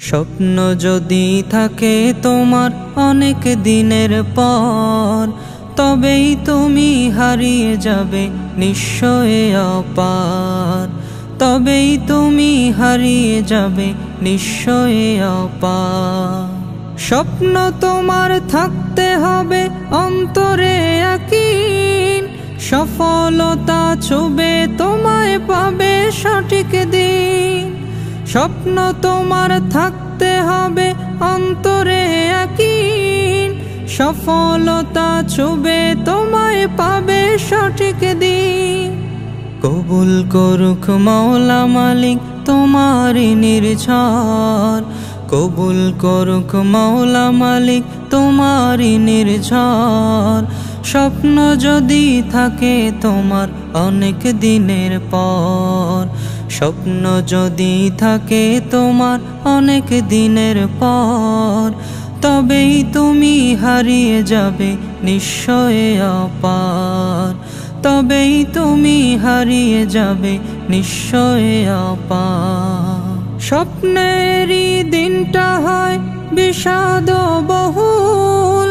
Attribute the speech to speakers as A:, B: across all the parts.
A: স্বপ্ন যদি থাকে তোমার অনেক দিনের পর, তবেই তুমি হারিয়ে যাবে নিশ্চয়ই অপার। তবেই তুমি হারিয়ে যাবে নিশ্চয়ই অপার। স্বপ্ন তোমার থাকতে হবে অন্তরে ইয়াকিন, সফলতা ছুবে তোমায় পাবে সঠিক দিন। স্বপ্ন তোমার থাকতে হবে অন্তরে ইয়াকিন, সফলতা ছুবে তোমায় পাবে সঠিক দিন। কবুল করুক মাওলা মালিক তোমারই নির্ঝর, কবুল করুক মাওলা মালিক তোমারই নির্ঝর। স্বপ্ন যদি থাকে তোমার অনেক দিনের পর, স্বপ্ন যদি থাকে তোমার অনেক দিনের পর, তবেই তুমি হারিয়ে যাবে নিশ্চয়ই অপার। তবেই তুমি হারিয়ে যাবে নিশ্চয়ই অপার। স্বপ্নেরই দিনটা হয় বিষাদ বহুল,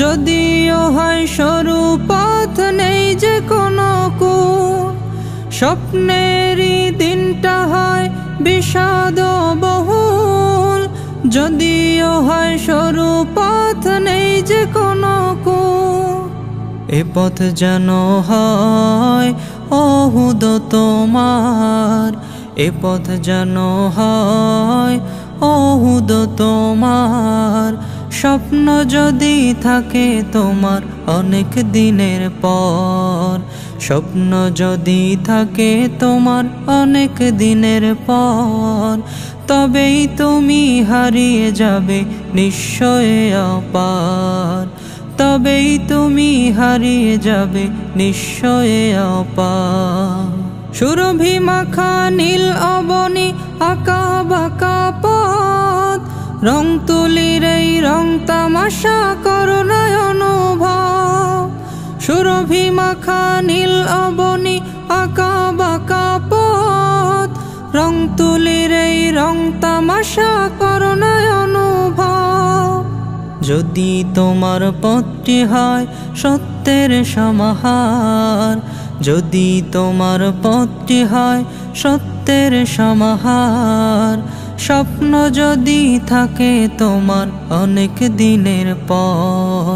A: যদিও হয় সরু পথ নেই যে কোনো কুল। স্বপ্নেরই দিনটা হয় বিষাদ বহুল, যদিও হয় সরু পথ নেই যে কোনো কুল। এ পথ যেন হয় অহুদ তোমার, এ পথ যেন হয় অহুদ তোমার। স্বপ্ন যদি থাকে তোমার অনেক দিনের পর, স্বপ্ন যদি থাকে তোমার অনেক দিনের পর, তবেই তুমি হারিয়ে যাবে নিশ্চয়ই অপার। তবেই তুমি হারিয়ে যাবে নিশ্চয়ই অপার। সুরভি মাখা নীল অবনী আঁকা বাঁকা পথ, রং তুলির এই রং তামাশা করুণায় অনুভব। সুরভি মাখা নীল অবনী আঁকা বাঁকা পথ, রং তুলির এই রং তামাশা করুণায় অনুভব। যদি তোমার পথটি হয় সত্যের সমাহার, যদি তোমার পথটি হয় সত্যের সমাহার। স্বপ্ন যদি থাকে তোমার অনেক দিনের পর,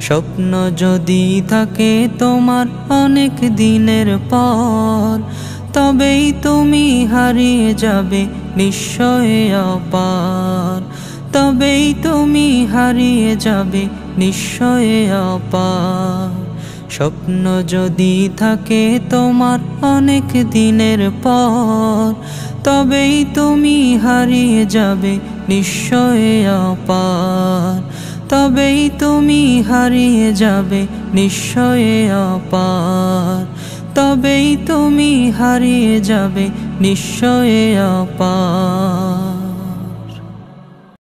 A: স্বপ্ন যদি থাকে তোমার অনেক দিনের পর, তবেই তুমি হারিয়ে যাবে নিশ্চয়ই অপার। তবেই তুমি হারিয়ে যাবে নিশ্চয়ই অপার। স্বপ্ন যদি থাকে তোমার অনেক দিনের পর, তবেই তুমি হারিয়ে যাবে নিশ্চয়ই অপার। তবেই তুমি হারিয়ে যাবে নিশ্চয়ই অপার। তবেই তুমি হারিয়ে যাবে নিশ্চয়ই অপার।